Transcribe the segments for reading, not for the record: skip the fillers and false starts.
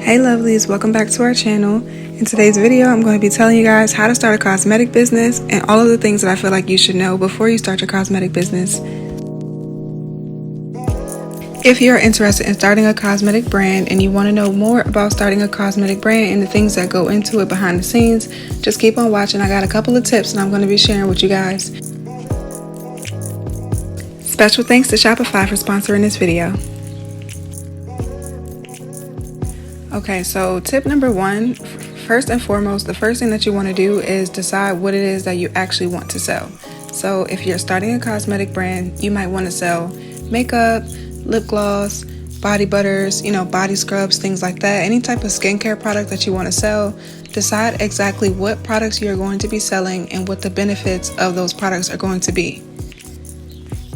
Hey lovelies, welcome back to our channel. In today's video, I'm going to be telling you guys how to start a cosmetic business and all of the things that I feel like you should know before you start your cosmetic business. If you're interested in starting a cosmetic brand and you want to know more about starting a cosmetic brand and the things that go into it behind the scenes, just keep on watching. I got a couple of tips and I'm going to be sharing with you guys. Special thanks to Shopify for sponsoring this video. Okay, so tip number one, first and foremost, the first thing that you want to do is decide what it is that you actually want to sell. So if you're starting a cosmetic brand, you might want to sell makeup, lip gloss, body butters, body scrubs, things like that. Any type of skincare product that you want to sell, decide exactly what products you're going to be selling and what the benefits of those products are going to be.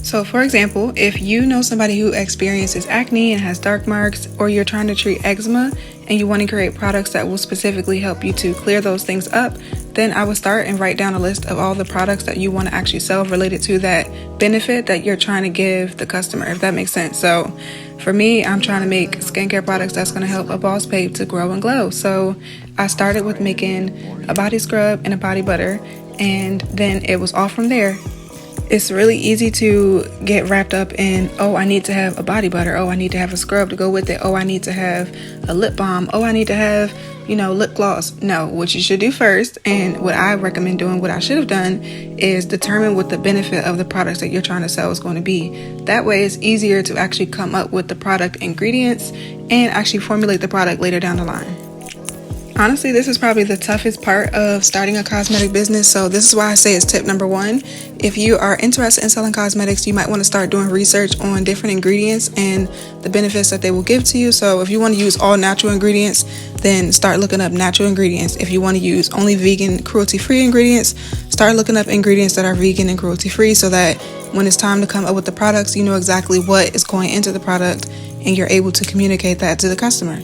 So for example, if you know somebody who experiences acne and has dark marks, or you're trying to treat eczema and you want to create products that will specifically help you to clear those things up, then I would start and write down a list of all the products that you want to actually sell related to that benefit that you're trying to give the customer, if that makes sense. So for me, I'm trying to make skincare products that's going to help a boss babe to grow and glow. So I started with making a body scrub and a body butter, and then it was all from there. It's really easy to get wrapped up in, oh, I need to have a body butter. Oh, I need to have a scrub to go with it. Oh, I need to have a lip balm. Oh, I need to have, lip gloss. No, what you should do first, and what I recommend doing, what I should have done, is determine what the benefit of the products that you're trying to sell is going to be. That way it's easier to actually come up with the product ingredients and actually formulate the product later down the line. Honestly, this is probably the toughest part of starting a cosmetic business, so this is why I say it's tip number one. If you are interested in selling cosmetics, you might want to start doing research on different ingredients and the benefits that they will give to you. So if you want to use all natural ingredients, then start looking up natural ingredients. If you want to use only vegan, cruelty-free ingredients, start looking up ingredients that are vegan and cruelty-free, so that when it's time to come up with the products, you know exactly what is going into the product and you're able to communicate that to the customer.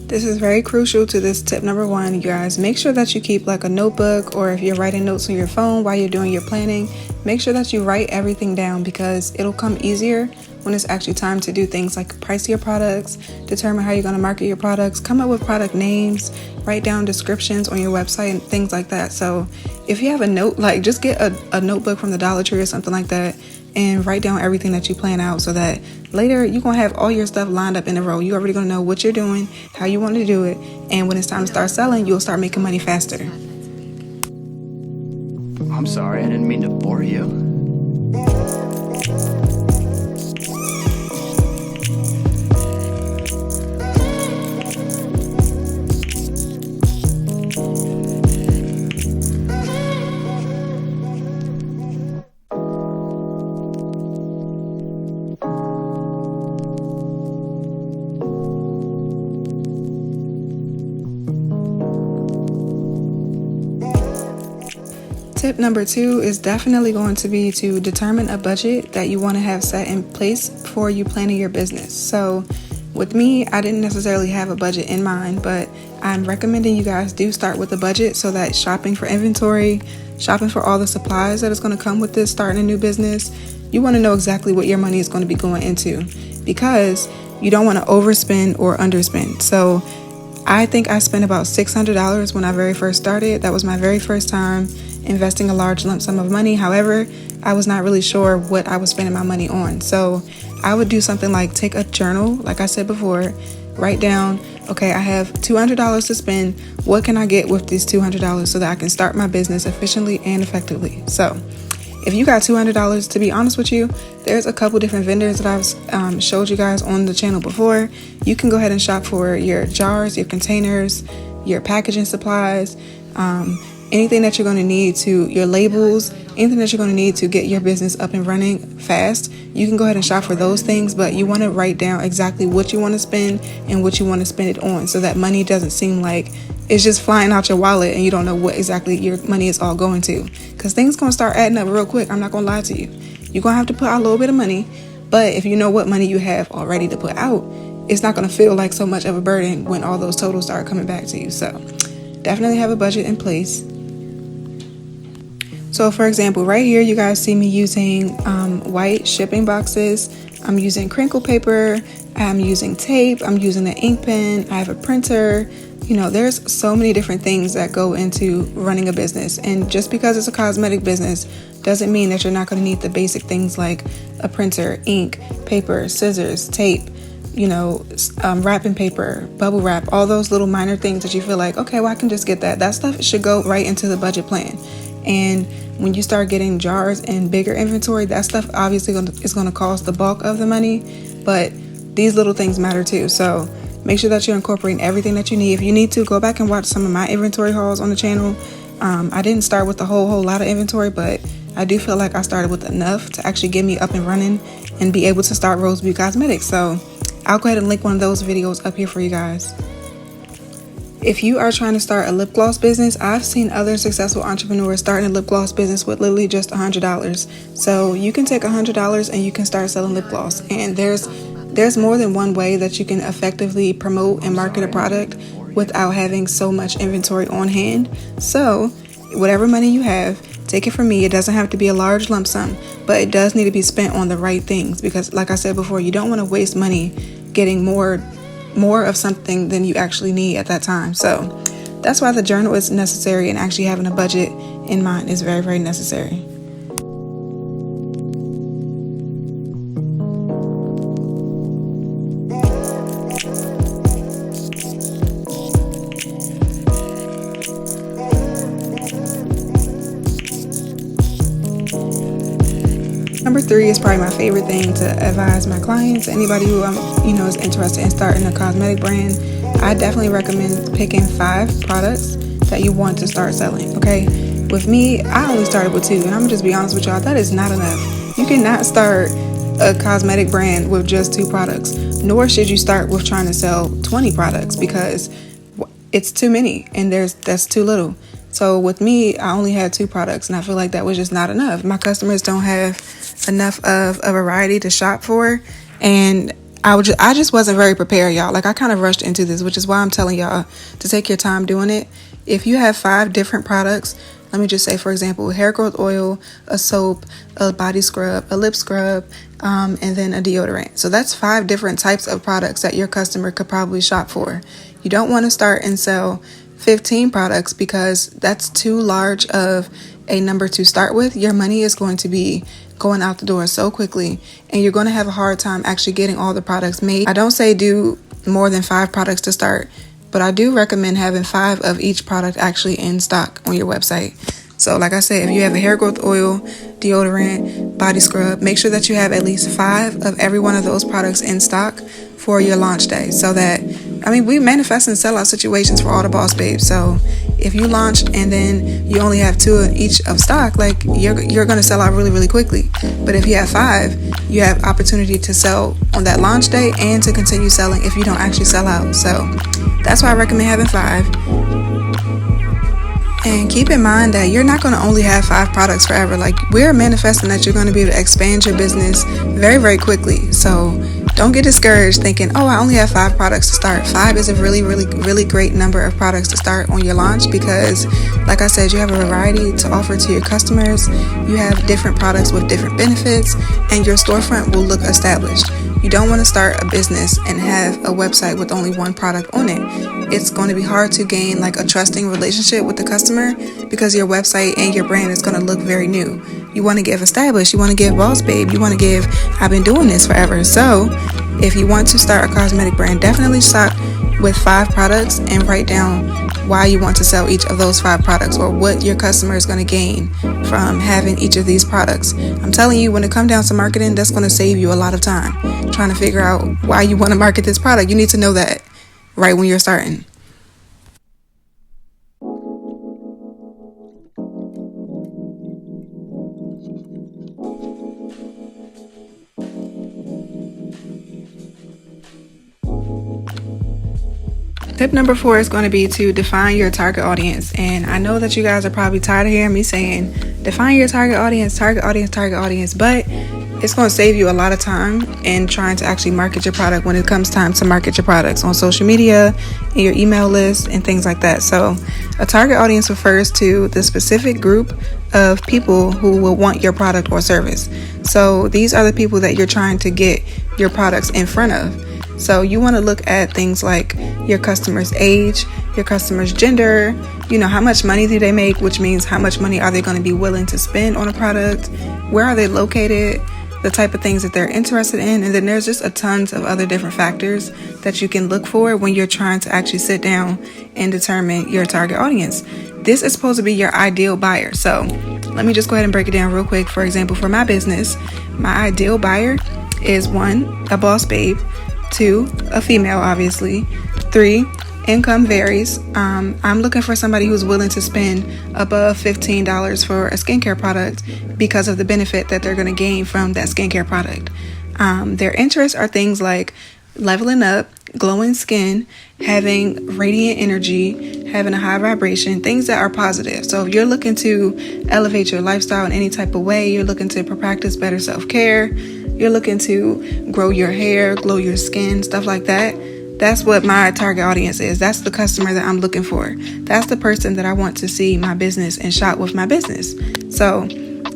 This is very crucial to this tip number one, you guys. Make sure that you keep like a notebook, or if you're writing notes on your phone while you're doing your planning, make sure that you write everything down, because it'll come easier when it's actually time to do things like price your products, determine how you're going to market your products, come up with product names, write down descriptions on your website and things like that. So if you have a note, like just get a notebook from the Dollar Tree or something like that and write down everything that you plan out, so that later you're going to have all your stuff lined up in a row. You're already going to know what you're doing, how you want to do it, and when it's time to start selling, you'll start making money faster. I'm sorry, I didn't mean to bore you. Tip number two is definitely going to be to determine a budget that you want to have set in place before you planning your business. So with me, I didn't necessarily have a budget in mind, but I'm recommending you guys do start with a budget, so that shopping for inventory, shopping for all the supplies that is going to come with this starting a new business, you want to know exactly what your money is going to be going into, because you don't want to overspend or underspend. So I think I spent about $600 when I very first started. That was my very first time investing a large lump sum of money. However, I was not really sure what I was spending my money on. So I would do something like take a journal, like I said before, write down, okay, I have $200 to spend. What can I get with this $200 so that I can start my business efficiently and effectively? So if you got $200, to be honest with you, there's a couple different vendors that I've showed you guys on the channel before. You can go ahead and shop for your jars, your containers, your packaging supplies, anything that you're going to need to your labels, anything that you're going to need to get your business up and running fast. You can go ahead and shop for those things, but you want to write down exactly what you want to spend and what you want to spend it on, so that money doesn't seem like it's just flying out your wallet and you don't know what exactly your money is all going to, because things going to start adding up real quick. I'm not going to lie to you. You're going to have to put out a little bit of money, but if you know what money you have already to put out, it's not going to feel like so much of a burden when all those totals start coming back to you. So definitely have a budget in place. So for example, right here, you guys see me using white shipping boxes. I'm using crinkle paper, I'm using tape, I'm using an ink pen, I have a printer. You know, there's so many different things that go into running a business. And just because it's a cosmetic business doesn't mean that you're not going to need the basic things like a printer, ink, paper, scissors, tape, wrapping paper, bubble wrap, all those little minor things that you feel like, okay, well, I can just get that. That stuff should go right into the budget plan. And when you start getting jars and bigger inventory, that stuff obviously is going to cost the bulk of the money, but these little things matter too. So make sure that you're incorporating everything that you need. If you need to, go back and watch some of my inventory hauls on the channel. I didn't start with a whole lot of inventory, but I do feel like I started with enough to actually get me up and running and be able to start Rose Beauty Cosmetics. So I'll go ahead and link one of those videos up here for you guys. If you are trying to start a lip gloss business, I've seen other successful entrepreneurs starting a lip gloss business with literally just $100. So you can take $100 and you can start selling lip gloss. And there's more than one way that you can effectively promote and market a product without having so much inventory on hand. So whatever money you have, take it from me. It doesn't have to be a large lump sum, but it does need to be spent on the right things, because like I said before, you don't want to waste money getting more of something than you actually need at that time. So that's why the journal is necessary, and actually having a budget in mind is very, very necessary. Number 3 is probably my favorite thing to advise my clients. Anybody who is interested in starting a cosmetic brand, I definitely recommend picking 5 products that you want to start selling. Okay, with me, I only started with 2, and I'm gonna just be honest with y'all, that is not enough. You cannot start a cosmetic brand with just 2 products, nor should you start with trying to sell 20 products, because it's too many and that's too little. So with me, I only had 2 products, and I feel like that was just not enough. My customers don't have enough of a variety to shop for, and I just wasn't very prepared, y'all. Like, I kind of rushed into this, which is why I'm telling y'all to take your time doing it. If you have 5 different products, let me just say, for example, hair growth oil, a soap, a body scrub, a lip scrub, and then a deodorant. So that's 5 different types of products that your customer could probably shop for. You don't want to start and sell 15 products, because that's too large of a number to start with. Your money is going to be going out the door so quickly, and you're going to have a hard time actually getting all the products made. I don't say do more than 5 products to start, but I do recommend having 5 of each product actually in stock on your website. So like I said, if you have a hair growth oil, deodorant, body scrub, make sure that you have at least 5 of every one of those products in stock for your launch day, so that, we manifest and sell out situations for all the boss babes. So if you launch and then you only have 2 of each of stock, like, you're going to sell out really, really quickly. But if you have 5, you have opportunity to sell on that launch day and to continue selling if you don't actually sell out. So that's why I recommend having 5. And keep in mind that you're not going to only have 5 products forever. Like, we're manifesting that you're going to be able to expand your business very, very quickly. So don't get discouraged thinking, oh, I only have 5 products to start. 5 is a really, really, really great number of products to start on your launch, because like I said, you have a variety to offer to your customers. You have different products with different benefits, and your storefront will look established. You don't want to start a business and have a website with only 1 product on it. It's going to be hard to gain like a trusting relationship with the customer, because your website and your brand is going to look very new. You want to give established, you want to give boss babe, you want to give I've been doing this forever. So if you want to start a cosmetic brand, definitely start with 5 products and write down why you want to sell each of those 5 products, or what your customer is going to gain from having each of these products. I'm telling you, when it comes down to marketing, that's going to save you a lot of time trying to figure out why you want to market this product. You need to know that right when you're starting. Tip number 4 is going to be to define your target audience. And I know that you guys are probably tired of hearing me saying define your target audience, but it's going to save you a lot of time in trying to actually market your product when it comes time to market your products on social media, in your email list, and things like that. So a target audience refers to the specific group of people who will want your product or service. So these are the people that you're trying to get your products in front of. So you want to look at things like your customer's age, your customer's gender, how much money do they make, which means how much money are they going to be willing to spend on a product, where are they located, the type of things that they're interested in. And then there's just a tons of other different factors that you can look for when you're trying to actually sit down and determine your target audience. This is supposed to be your ideal buyer. So let me just go ahead and break it down real quick. For example, for my business, my ideal buyer is 1, a boss babe, 2, a female, obviously, 3, income varies. I'm looking for somebody who's willing to spend above $15 for a skincare product because of the benefit that they're going to gain from that skincare product. Their interests are things like leveling up, glowing skin, having radiant energy, having a high vibration, things that are positive. So if you're looking to elevate your lifestyle in any type of way, you're looking to practice better self-care, you're looking to grow your hair, glow your skin, stuff like that. That's what my target audience is. That's the customer that I'm looking for. That's the person that I want to see my business and shop with my business. So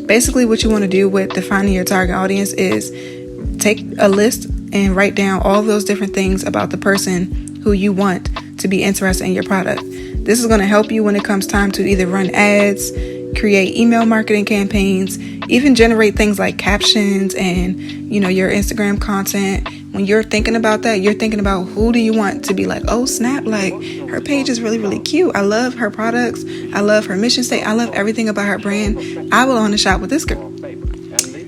basically what you want to do with defining your target audience is take a list and write down all those different things about the person who you want to be interested in your product. This is going to help you when it comes time to either run ads, create email marketing campaigns, even generate things like captions and, your Instagram content. When you're thinking about that, you're thinking about who do you want to be like, oh snap, like her page is really, really cute. I love her products. I love her mission statement. I love everything about her brand. I will want to shop with this girl.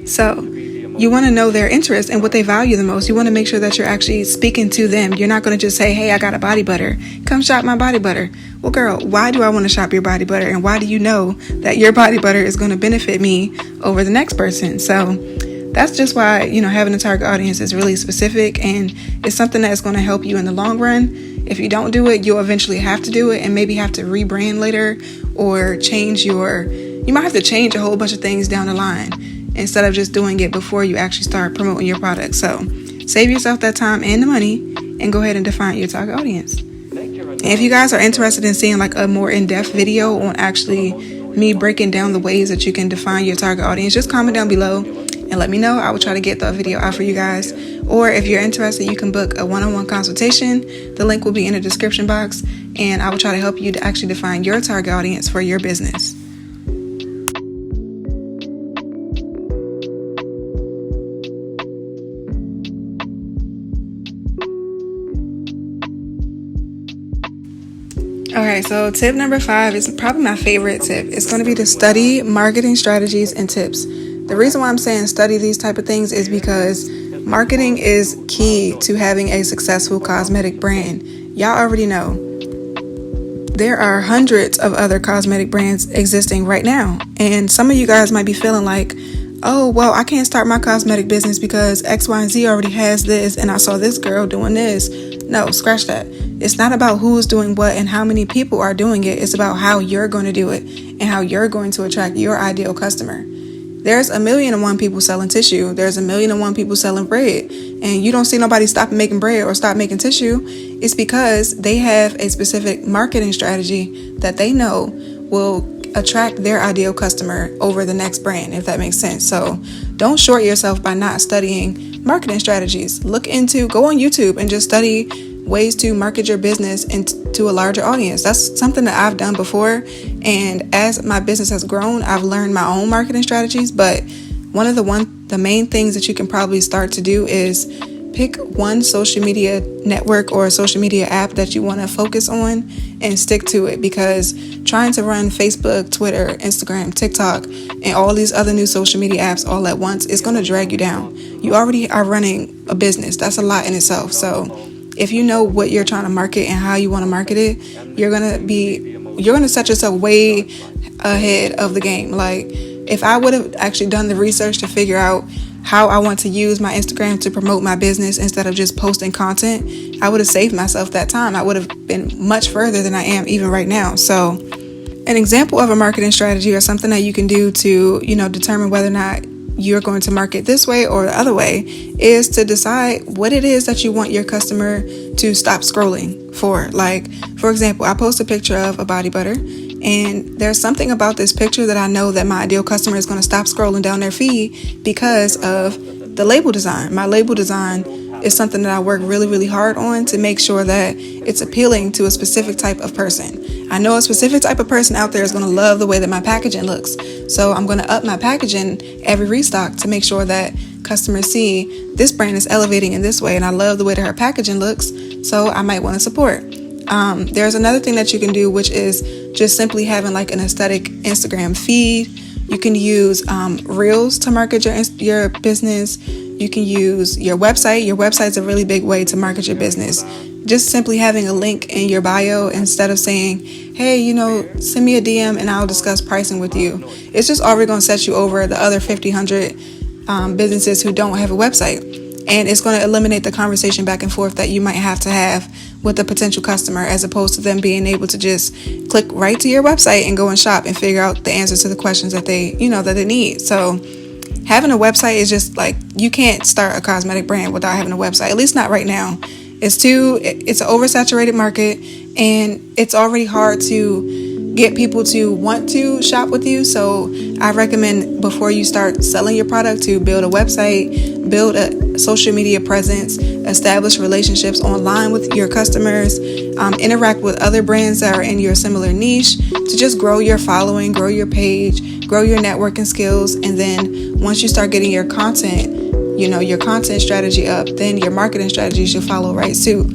So you want to know their interests and what they value the most. You want to make sure that you're actually speaking to them. You're not going to just say, hey, I got a body butter. Come shop my body butter. Well, girl, why do I want to shop your body butter? And why do you know that your body butter is going to benefit me over the next person? So that's just why, having a target audience is really specific, and it's something that's going to help you in the long run. If you don't do it, you'll eventually have to do it and maybe have to rebrand later or you might have to change a whole bunch of things down the line instead of just doing it before you actually start promoting your product. So save yourself that time and the money and go ahead and define your target audience. And if you guys are interested in seeing like a more in-depth video on actually me breaking down the ways that you can define your target audience, just comment down below and let me know. I will try to get that video out for you guys. Or if you're interested, you can book a one-on-one consultation. The link will be in the description box, and I will try to help you to actually define your target audience for your business. Okay, so tip number 5 is probably my favorite tip. It's going to be to study marketing strategies and tips. The reason why I'm saying study these type of things is because marketing is key to having a successful cosmetic brand. Y'all already know there are hundreds of other cosmetic brands existing right now. And some of you guys might be feeling like, oh, well, I can't start my cosmetic business because X, Y, and Z already has this, and I saw this girl doing this. No, scratch that. It's not about who's doing what and how many people are doing it. It's about how you're going to do it and how you're going to attract your ideal customer. There's 1,000,001 people selling tissue. There's 1,000,001 people selling bread. And you don't see nobody stopping making bread or stop making tissue. It's because they have a specific marketing strategy that they know will attract their ideal customer over the next brand, if that makes sense. So don't short yourself by not studying marketing strategies. Go on YouTube and just study ways to market your business into a larger audience. That's something that I've done before. And as my business has grown, I've learned my own marketing strategies. But one of the main things that you can probably start to do is pick one social media network or a social media app that you want to focus on and stick to it, because trying to run Facebook, Twitter, Instagram, TikTok, and all these other new social media apps all at once is going to drag you down. You already are running a business. That's a lot in itself. So if you know what you're trying to market and how you want to market it, you're going to set yourself way ahead of the game. Like, if I would have actually done the research to figure out how I want to use my Instagram to promote my business instead of just posting content, I would have saved myself that time. I would have been much further than I am even right now. So an example of a marketing strategy or something that you can do to, determine whether or not you're going to market this way or the other way is to decide what it is that you want your customer to stop scrolling for. Like, for example, I post a picture of a body butter, and there's something about this picture that I know that my ideal customer is going to stop scrolling down their feed because of the label design. My label design is something that I work really, really hard on to make sure that it's appealing to a specific type of person. I know a specific type of person out there is going to love the way that my packaging looks. So I'm going to up my packaging every restock to make sure that customers see this brand is elevating in this way, and I love the way that her packaging looks, so I might want to support. There's another thing that you can do, which is just simply having like an aesthetic Instagram feed. You can use Reels to market your business. You can use your website. Your website's a really big way to market your business. Just simply having a link in your bio instead of saying, hey, send me a DM and I'll discuss pricing with you. It's just already going to set you over the other 100 businesses who don't have a website. And it's going to eliminate the conversation back and forth that you might have to have with a potential customer, as opposed to them being able to just click right to your website and go and shop and figure out the answers to the questions that they need. So having a website is just like, you can't start a cosmetic brand without having a website, at least not right now. It's an oversaturated market, and it's already hard to get people to want to shop with you. So I recommend, before you start selling your product, to build a website, build a social media presence, establish relationships online with your customers, interact with other brands that are in your similar niche to just grow your following, grow your page, grow your networking skills. And then once you start getting your content strategy up, then your marketing strategy should follow right suit.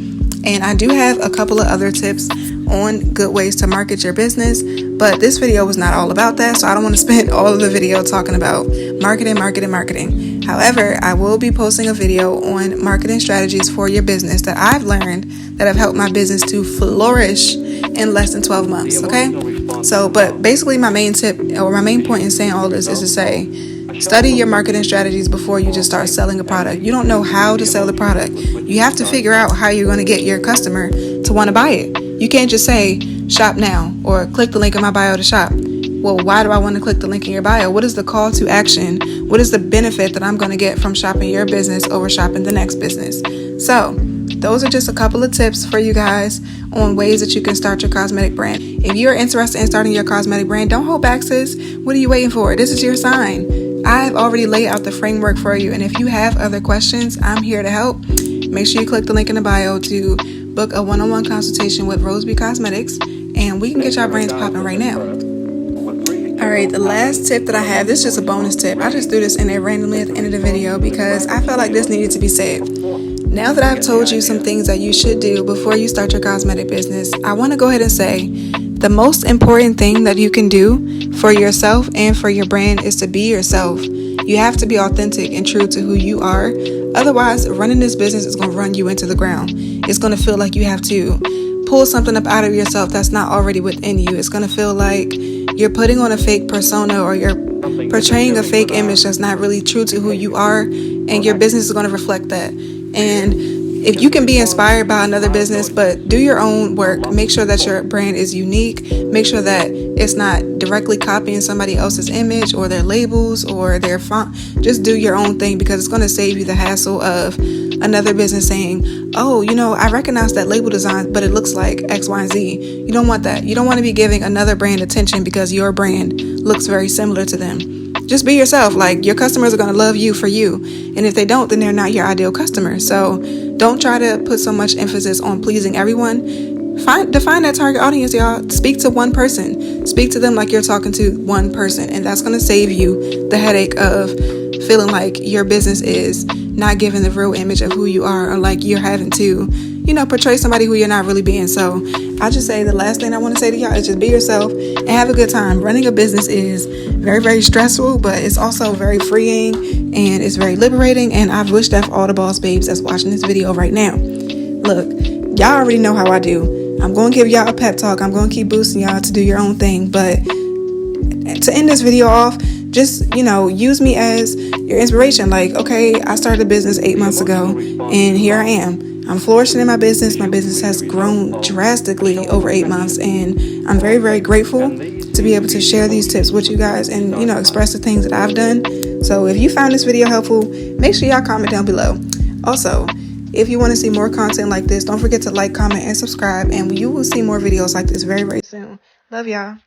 And I do have a couple of other tips on good ways to market your business, but this video was not all about that, so I don't want to spend all of the video talking about marketing. However, I will be posting a video on marketing strategies for your business that I've learned that have helped my business to flourish in less than 12 months, okay? So, but basically my main tip, or my main point in saying all this, is to say, study your marketing strategies before you just start selling a product. You don't know how to sell the product. You have to figure out how you're going to get your customer to want to buy it. You can't just say, shop now, or click the link in my bio to shop. Well, why do I want to click the link in your bio? What is the call to action? What is the benefit that I'm going to get from shopping your business over shopping the next business? So those are just a couple of tips for you guys on ways that you can start your cosmetic brand. If you're interested in starting your cosmetic brand, don't hold back, sis. What are you waiting for? This is your sign. I've already laid out the framework for you, and if you have other questions, I'm here to help. Make sure you click the link in the bio to book a one-on-one consultation with Roseby Cosmetics, and we can get your brands popping right now. All right, the last tip that I have, this is just a bonus tip. I just threw this in there randomly at the end of the video because I felt like this needed to be said. Now that I've told you some things that you should do before you start your cosmetic business, I want to go ahead and say the most important thing that you can do for yourself and for your brand is to be yourself. You have to be authentic and true to who you are. Otherwise, running this business is going to run you into the ground. It's going to feel like you have to pull something up out of yourself that's not already within you. It's going to feel like you're putting on a fake persona, or you're portraying a fake image that's not really true to who you are, and your business is going to reflect that. And if you can be inspired by another business, but do your own work, make sure that your brand is unique, make sure that it's not directly copying somebody else's image or their labels or their font. Just do your own thing, because it's going to save you the hassle of another business saying, oh, I recognize that label design, but it looks like X, Y, and Z. You don't want that. You don't want to be giving another brand attention because your brand looks very similar to them. Just be yourself. Like, your customers are going to love you for you. And if they don't, then they're not your ideal customer. So don't try to put so much emphasis on pleasing everyone. Define that target audience, y'all. Speak to one person. Speak to them like you're talking to one person. And that's going to save you the headache of feeling like your business is not giving the real image of who you are, or like you're having to, portray somebody who you're not really being. So I just say the last thing I want to say to y'all is just be yourself and have a good time. Running a business is very, very stressful, but it's also very freeing and it's very liberating. And I've wished that for all the boss babes that's watching this video right now. Look, y'all already know how I do. I'm going to give y'all a pep talk. I'm going to keep boosting y'all to do your own thing. But to end this video off, just, use me as your inspiration. Like, okay, I started a business 8 months ago and here I am. I'm flourishing in my business. My business has grown drastically over 8 months, and I'm very, very grateful to be able to share these tips with you guys and, express the things that I've done. So if you found this video helpful, make sure y'all comment down below. Also, if you want to see more content like this, don't forget to like, comment, and subscribe, and you will see more videos like this very, very soon. Love y'all.